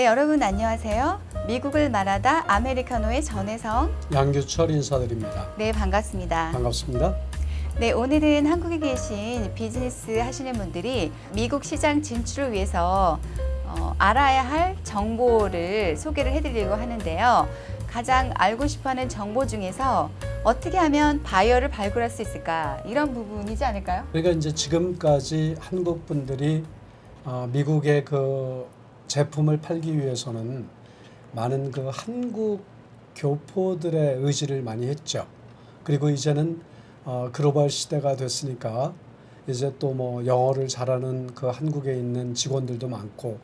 네, 여러분 안녕하세요. 미국을 말하다 아메리카노의 전혜성. 양규철 인사드립니다. 네, 반갑습니다. 반갑습니다. 네, 오늘은 한국에 계신 비즈니스 하시는 분들이 미국 시장 진출을 위해서 알아야 할 정보를 소개를 해드리려고 하는데요. 가장 알고 싶어하는 정보 중에서 어떻게 하면 바이어를 발굴할 수 있을까? 이런 부분이지 않을까요? 그러니까 이제 지금까지 한국 분들이 미국의 그 제품을 팔기 위해서는 많은 그 한국 교포들의 의지를 많이 했죠. 그리고 이제는 글로벌 시대가 됐으니까 이제 또 뭐 영어를 잘하는 그 한국에 있는 직원들도 많고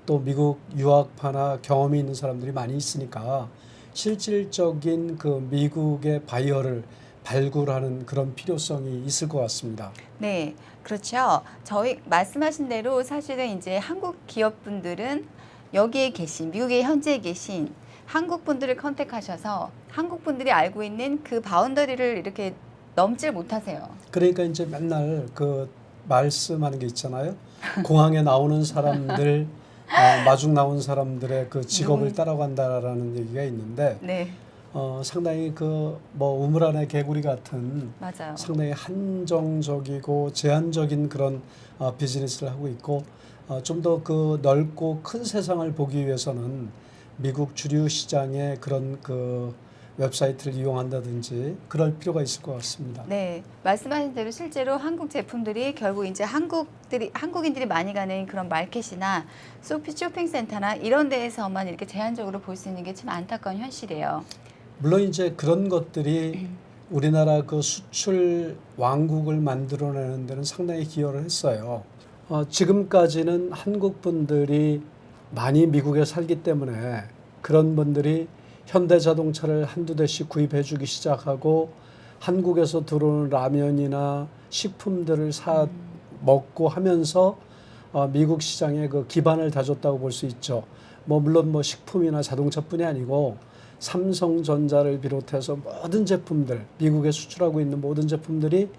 또 미국 유학파나 경험이 있는 사람들이 많이 있으니까 실질적인 그 미국의 바이어를 발굴하는 그런 필요성이 있을 것 같습니다. 네, 그렇죠. 저희 말씀하신 대로 사실은 이제 한국 기업분들은 여기에 계신, 미국에 현재 계신 한국 분들을 컨택하셔서 한국 분들이 알고 있는 그 바운더리를 이렇게 넘질 못하세요. 그러니까 이제 맨날 그 말씀하는 게 있잖아요. 공항에 나오는 사람들, 마중 나온 사람들의 그 직업을 따라간다라는 얘기가 있는데 네, 상당히 그 뭐 우물 안의 개구리 같은 맞아요. 상당히 한정적이고 제한적인 그런 비즈니스를 하고 있고 좀 더 그 넓고 큰 세상을 보기 위해서는 미국 주류 시장의 그런 그 웹사이트를 이용한다든지 그럴 필요가 있을 것 같습니다. 네, 말씀하신 대로 실제로 한국 제품들이 결국 이제 한국인들이 많이 가는 그런 마켓이나 쇼핑센터나 이런 데에서만 이렇게 제한적으로 볼 수 있는 게 참 안타까운 현실이에요. 물론 이제 그런 것들이 우리나라 그 수출 왕국을 만들어내는 데는 상당히 기여를 했어요. 지금까지는 한국 분들이 많이 미국에 살기 때문에 그런 분들이 현대자동차를 한두 대씩 구입해 주기 시작하고 한국에서 들어오는 라면이나 식품들을 사 먹고 하면서 미국 시장의 그 기반을 다졌다고 볼 수 있죠. 뭐 물론 뭐 식품이나 자동차뿐이 아니고 삼성전자를 비롯해서 모든 제품들, 미국에 수출하고 있는 모든 제품들이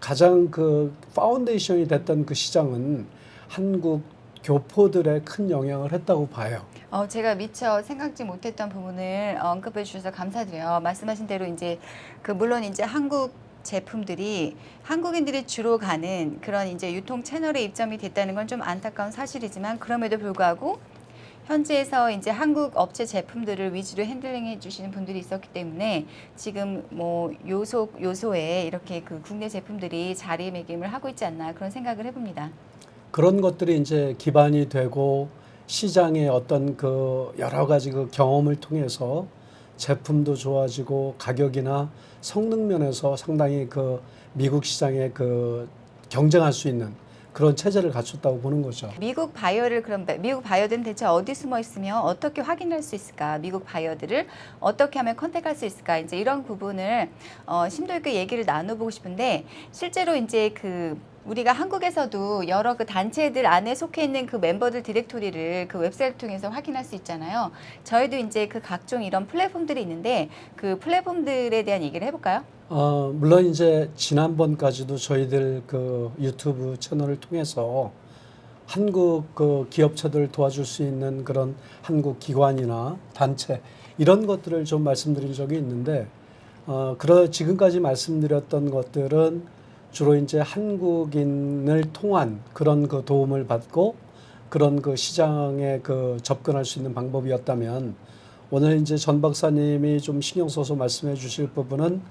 가장 그 파운데이션이 됐던 그 시장은 한국 교포들의 큰 영향을 했다고 봐요. 제가 미처 생각지 못했던 부분을 언급해 주셔서 감사드려요. 말씀하신 대로 이제 물론 이제 한국 제품들이 한국인들이 주로 가는 그런 이제 유통 채널에 입점이 됐다는 건 좀 안타까운 사실이지만 그럼에도 불구하고 현지에서 이제 한국 업체 제품들을 위주로 핸들링해 주시는 분들이 있었기 때문에 지금 뭐 요소에 이렇게 그 국내 제품들이 자리매김을 하고 있지 않나 그런 생각을 해봅니다. 그런 것들이 이제 기반이 되고 시장의 어떤 그 여러 가지 그 경험을 통해서 제품도 좋아지고 가격이나 성능 면에서 상당히 그 미국 시장에 그 경쟁할 수 있는 그런 체제를 갖췄다고 보는 거죠. 미국 바이어들은 대체 어디 숨어 있으며 어떻게 확인할 수 있을까? 미국 바이어들을 어떻게 하면 컨택할 수 있을까? 이제 이런 부분을 심도 있게 얘기를 나눠보고 싶은데 실제로 이제 우리가 한국에서도 여러 그 단체들 안에 속해 있는 그 멤버들 디렉토리를 그 웹사이트 통해서 확인할 수 있잖아요. 저희도 이제 그 각종 이런 플랫폼들이 있는데 그 플랫폼들에 대한 얘기를 해볼까요? 물론 이제 지난번까지도 저희들 그 유튜브 채널을 통해서 한국 그 기업체들을 도와줄 수 있는 그런 한국 기관이나 단체 이런 것들을 좀 말씀드린 적이 있는데 지금까지 말씀드렸던 것들은 주로 이제 한국인을 통한 그런 그 도움을 받고 그런 그 시장에 그 접근할 수 있는 방법이었다면 오늘 이제 전 박사님이 좀 신경 써서 말씀해 주실 부분은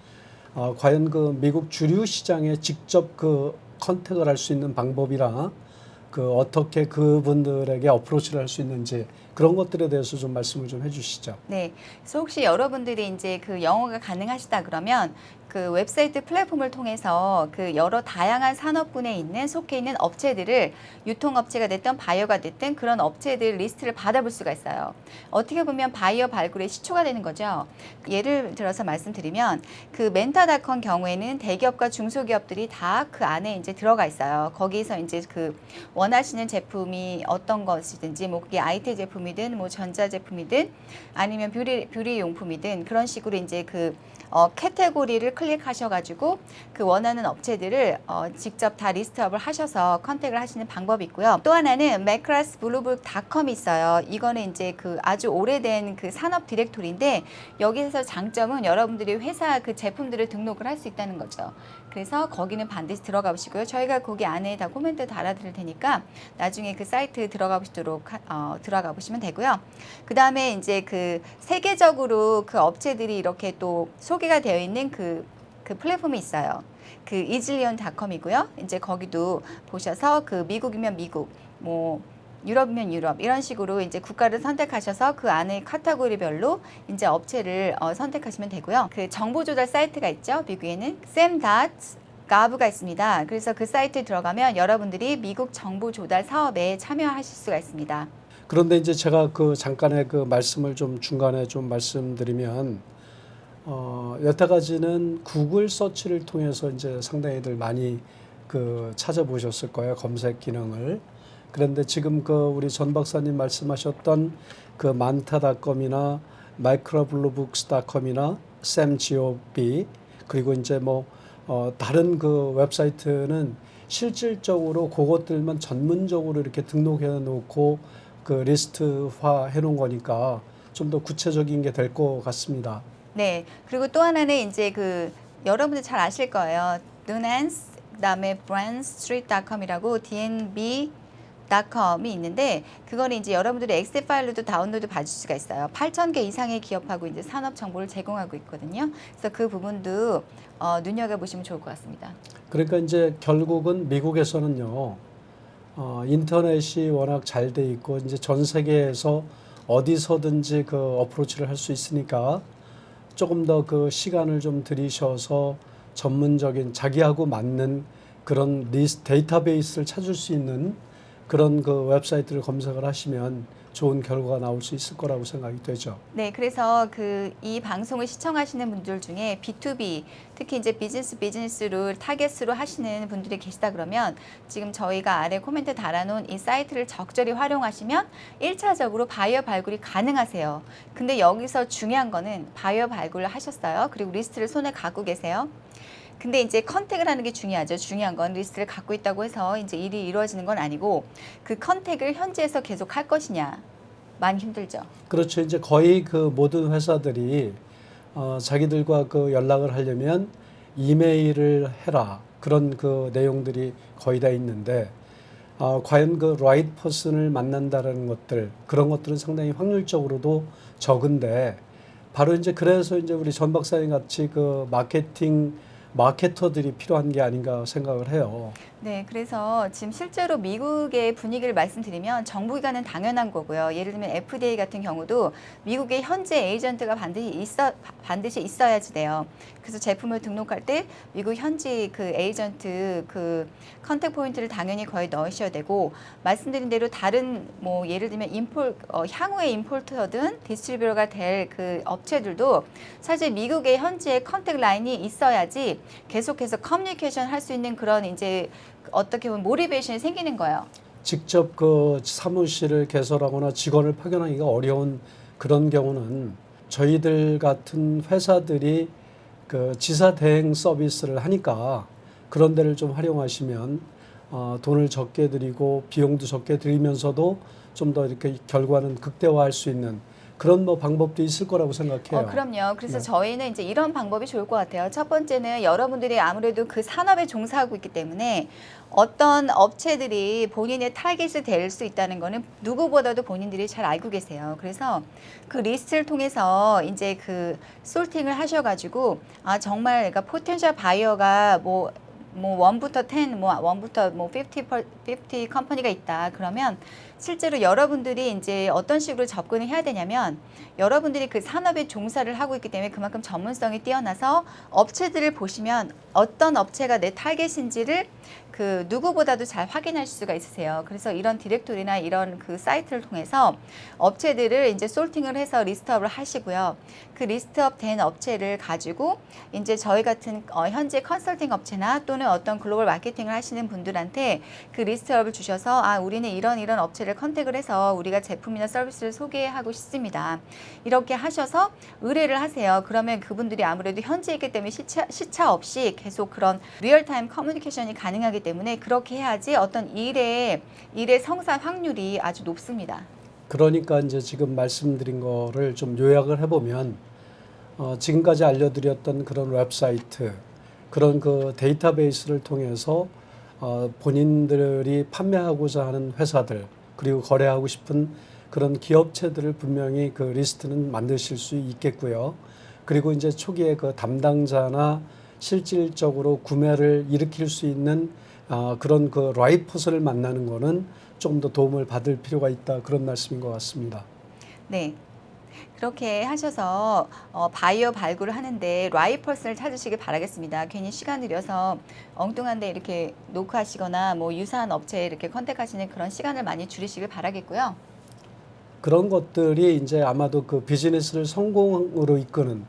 과연 그 미국 주류 시장에 직접 그 컨택을 할 수 있는 방법이랑 그 어떻게 그분들에게 어프로치를 할 수 있는지 그런 것들에 대해서 좀 말씀을 좀 해주시죠. 네. 그래서 혹시 여러분들이 이제 그 영어가 가능하시다 그러면 그 웹사이트 플랫폼을 통해서 그 여러 다양한 산업군에 속해 있는 업체들을 유통업체가 됐든 바이어가 됐든 그런 업체들 리스트를 받아볼 수가 있어요. 어떻게 보면 바이어 발굴의 시초가 되는 거죠. 예를 들어서 말씀드리면 그 멘타닷컴 경우에는 대기업과 중소기업들이 다 그 안에 이제 들어가 있어요. 거기서 이제 그 원하시는 제품이 어떤 것이든지 뭐 그게 IT 제품이든 뭐 전자 제품이든 아니면 뷰리 용품이든 그런 식으로 이제 그 카테고리를 클릭하셔가지고 그 원하는 업체들을 직접 다 리스트업을 하셔서 컨택을 하시는 방법이 있고요. 또 하나는 macrasbluebook.com이 있어요. 이거는 이제 그 아주 오래된 그 산업 디렉토리인데 여기서 장점은 여러분들이 회사 그 제품들을 등록을 할 수 있다는 거죠. 그래서 거기는 반드시 들어가 보시고요. 저희가 거기 안에 다 코멘트 달아드릴 테니까 나중에 그 사이트 들어가 보시면 되고요. 그 다음에 이제 그 세계적으로 그 업체들이 이렇게 또 소개가 되어 있는 그 플랫폼이 있어요. 그 이즐리언닷컴이고요. 이제 거기도 보셔서 그 미국이면 미국, 뭐 유럽이면 유럽 이런 식으로 이제 국가를 선택하셔서 그 안에 카테고리별로 이제 업체를 선택하시면 되고요. 그 정보 조달 사이트가 있죠. 미국에는 sam.gov가 있습니다. 그래서 그 사이트에 들어가면 여러분들이 미국 정보 조달 사업에 참여하실 수가 있습니다. 그런데 이제 제가 그 잠깐의 그 말씀을 좀 중간에 좀 말씀드리면 여태까지는 구글 서치를 통해서 이제 상당히들 많이 그 찾아보셨을 거예요. 검색 기능을. 그런데 지금 그 우리 전 박사님 말씀하셨던 그 만타닷컴이나 microblue-books.com이나 samgov 그리고 이제 뭐 다른 그 웹사이트는 실질적으로 그것들만 전문적으로 이렇게 등록해 놓고 그 리스트화 해 놓은 거니까 좀 더 구체적인 게 될 것 같습니다. 네. 그리고 또 하나는 이제 그 여러분들 잘 아실 거예요. Dunans, 그다음에 brandstreet.com이라고 dnb.com이 있는데 그거는 이제 여러분들이 엑셀 파일로도 다운로드 받을 수가 있어요. 8,000개 이상의 기업하고 이제 산업 정보를 제공하고 있거든요. 그래서 그 부분도 눈여겨 보시면 좋을 것 같습니다. 그러니까 이제 결국은 미국에서는요. 인터넷이 워낙 잘 돼 있고 이제 전 세계에서 어디서든지 그 어프로치를 할 수 있으니까 조금 더 그 시간을 좀 들이셔서 전문적인 자기하고 맞는 그런 데이터베이스를 찾을 수 있는 그런 그 웹사이트를 검색을 하시면 좋은 결과가 나올 수 있을 거라고 생각이 되죠. 네, 그래서 이 방송을 시청하시는 분들 중에 B2B, 특히 이제 비즈니스로 타겟으로 하시는 분들이 계시다 그러면 지금 저희가 아래 코멘트 달아놓은 이 사이트를 적절히 활용하시면 1차적으로 바이어 발굴이 가능하세요. 근데 여기서 중요한 거는 바이어 발굴을 하셨어요. 그리고 리스트를 손에 갖고 계세요. 근데 이제 컨택을 하는 게 중요하죠. 중요한 건 리스트를 갖고 있다고 해서 이제 일이 이루어지는 건 아니고 그 컨택을 현지에서 계속 할 것이냐. 많이 힘들죠. 그렇죠. 이제 거의 그 모든 회사들이 자기들과 그 연락을 하려면 이메일을 해라. 그런 그 내용들이 거의 다 있는데 과연 그 라이트 퍼슨을 만난다라는 것들 그런 것들은 상당히 확률적으로도 적은데 바로 이제 그래서 이제 우리 전 박사님 같이 그 마케터들이 필요한 게 아닌가 생각을 해요. 네, 그래서 지금 실제로 미국의 분위기를 말씀드리면 정부기관은 당연한 거고요. 예를 들면 FDA 같은 경우도 미국의 현재 에이전트가 반드시 있어야지 돼요. 그래서 제품을 등록할 때 미국 현지 그 에이전트 그 컨택 포인트를 당연히 거의 넣으셔야 되고 말씀드린 대로 다른 뭐 예를 들면 향후의 임포터든 디스트리뷰터가 될 그 업체들도 사실 미국의 현지의 컨택 라인이 있어야지 계속해서 커뮤니케이션 할 수 있는 그런 이제 어떻게 보면 모티베이션이 생기는 거예요. 직접 그 사무실을 개설하거나 직원을 파견하기가 어려운 그런 경우는 저희들 같은 회사들이 그 지사 대행 서비스를 하니까 그런 데를 좀 활용하시면 돈을 적게 들이고 비용도 적게 들이면서도 좀 더 이렇게 결과는 극대화할 수 있는 그런 뭐 방법도 있을 거라고 생각해요. 그럼요. 그래서 네. 저희는 이제 이런 방법이 좋을 것 같아요. 첫 번째는 여러분들이 아무래도 그 산업에 종사하고 있기 때문에 어떤 업체들이 본인의 타겟이 될 수 있다는 거는 누구보다도 본인들이 잘 알고 계세요. 그래서 그 리스트를 통해서 이제 그 솔팅을 하셔가지고 정말 그러니까 포텐셜 바이어가 뭐 1부터 10, 뭐 1부터 뭐 50 컴퍼니가 있다. 그러면 실제로 여러분들이 이제 어떤 식으로 접근을 해야 되냐면 여러분들이 그 산업에 종사를 하고 있기 때문에 그만큼 전문성이 뛰어나서 업체들을 보시면 어떤 업체가 내 타겟인지를 그 누구보다도 잘 확인할 수가 있으세요. 그래서 이런 디렉토리나 이런 그 사이트를 통해서 업체들을 이제 솔팅을 해서 리스트업을 하시고요. 그 리스트업 된 업체를 가지고 이제 저희 같은 현재 컨설팅 업체나 또는 어떤 글로벌 마케팅을 하시는 분들한테 그 리스트업을 주셔서 우리는 이런 업체를 컨택을 해서 우리가 제품이나 서비스를 소개하고 싶습니다. 이렇게 하셔서 의뢰를 하세요. 그러면 그분들이 아무래도 현지에 있기 때문에 시차 없이 계속 그런 리얼타임 커뮤니케이션이 가능하기 때문에 그렇게 해야지 어떤 일의 성사 확률이 아주 높습니다. 그러니까 이제 지금 말씀드린 거를 좀 요약을 해보면 지금까지 알려드렸던 그런 웹사이트, 그런 그 데이터베이스를 통해서 본인들이 판매하고자 하는 회사들 그리고 거래하고 싶은 그런 기업체들을 분명히 그 리스트는 만드실 수 있겠고요. 그리고 이제 초기에 그 담당자나 실질적으로 구매를 일으킬 수 있는 그런 그 라이퍼스를 만나는 거는 조금 더 도움을 받을 필요가 있다, 그런 말씀인 것 같습니다. 네. 그렇게 하셔서 바이어 발굴을 하는데 라이퍼스를 찾으시길 바라겠습니다. 괜히 시간 들여서 엉뚱한데 이렇게 노크하시거나 뭐 유사한 업체에 이렇게 컨택하시는 그런 시간을 많이 줄이시길 바라겠고요. 그런 것들이 이제 아마도 그 비즈니스를 성공으로 이끄는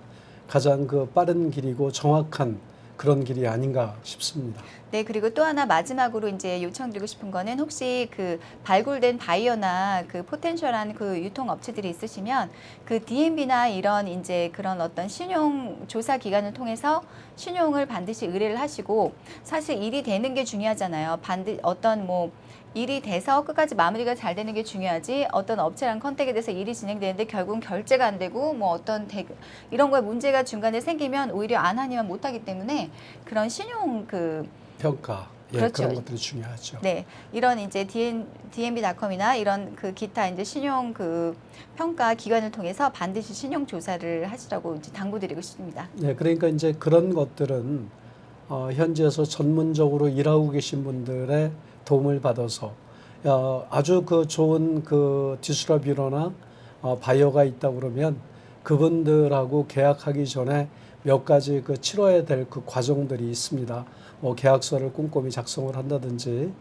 가장 그 빠른 길이고 정확한 그런 길이 아닌가 싶습니다. 네, 그리고 또 하나 마지막으로 이제 요청드리고 싶은 거는 혹시 그 발굴된 바이어나 그 포텐셜한 그 유통업체들이 있으시면 그 DMB나 이런 이제 그런 어떤 신용 조사 기관을 통해서 신용을 반드시 의뢰를 하시고, 사실 일이 되는 게 중요하잖아요. 어떤 뭐 일이 돼서 끝까지 마무리가 잘 되는 게 중요하지, 어떤 업체랑 컨택에 대해서 일이 진행되는데 결국은 결제가 안 되고 뭐 어떤 이런 거에 문제가 중간에 생기면 오히려 안 하니만 못하기 때문에 그런 신용 그 평가, 그렇죠. 그런 것들이 중요하죠. 네, 이런 이제 DMB.com이나 이런 그 기타 이제 신용 그 평가 기관을 통해서 반드시 신용 조사를 하시라고 이제 당부드리고 싶습니다. 네, 그러니까 이제 그런 것들은 현지에서 전문적으로 일하고 계신 분들의 도움을 받아서 아주 그 좋은 그 디스트리뷰터나 바이어가 있다 그러면 그분들하고 계약하기 전에 몇 가지 그 치러야 될 그 과정들이 있습니다. 계약서를 꼼꼼히 작성을 한다든지,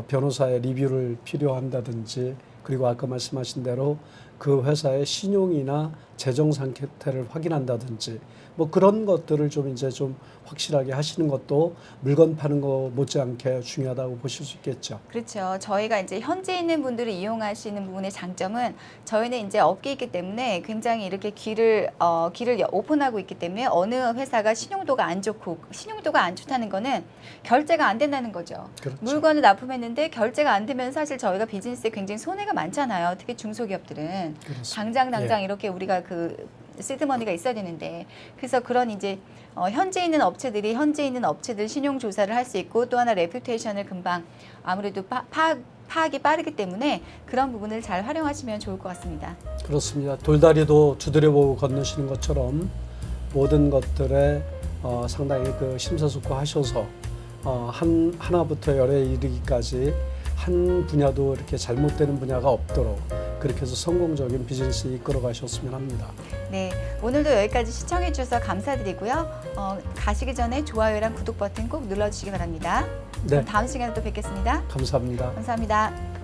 변호사의 리뷰를 필요한다든지, 그리고 아까 말씀하신 대로 그 회사의 신용이나 재정 상태를 확인한다든지, 뭐 그런 것들을 좀 이제 좀 확실하게 하시는 것도 물건 파는 거 못지않게 중요하다고 보실 수 있겠죠. 그렇죠. 저희가 이제 현재 있는 분들을 이용하시는 부분의 장점은 저희는 이제 업계에 있기 때문에 굉장히 이렇게 길을 오픈하고 있기 때문에 어느 회사가 신용도가 안 좋고, 신용도가 안 좋다는 거는 결제가 안 된다는 거죠. 그렇죠. 물건을 납품했는데 결제가 안 되면 사실 저희가 비즈니스에 굉장히 손해가 많잖아요. 특히 중소기업들은. 그렇습니다. 당장 이렇게 우리가 그 시드머니가 있어야 되는데, 그래서 그런 이제 현재 있는 업체들 신용 조사를 할 수 있고, 또 하나 레퓨테이션을 금방 아무래도 파악이 빠르기 때문에 그런 부분을 잘 활용하시면 좋을 것 같습니다. 그렇습니다. 돌다리도 두드려보고 건너시는 것처럼 모든 것들에 상당히 그 심사숙고하셔서 하나부터 열에 이르기까지 한 분야도 이렇게 잘못되는 분야가 없도록 그렇게 해서 성공적인 비즈니스 이끌어 가셨으면 합니다. 네, 오늘도 여기까지 시청해 주셔서 감사드리고요. 가시기 전에 좋아요랑 구독 버튼 꼭 눌러주시기 바랍니다. 네. 그럼 다음 시간에 또 뵙겠습니다. 감사합니다. 감사합니다.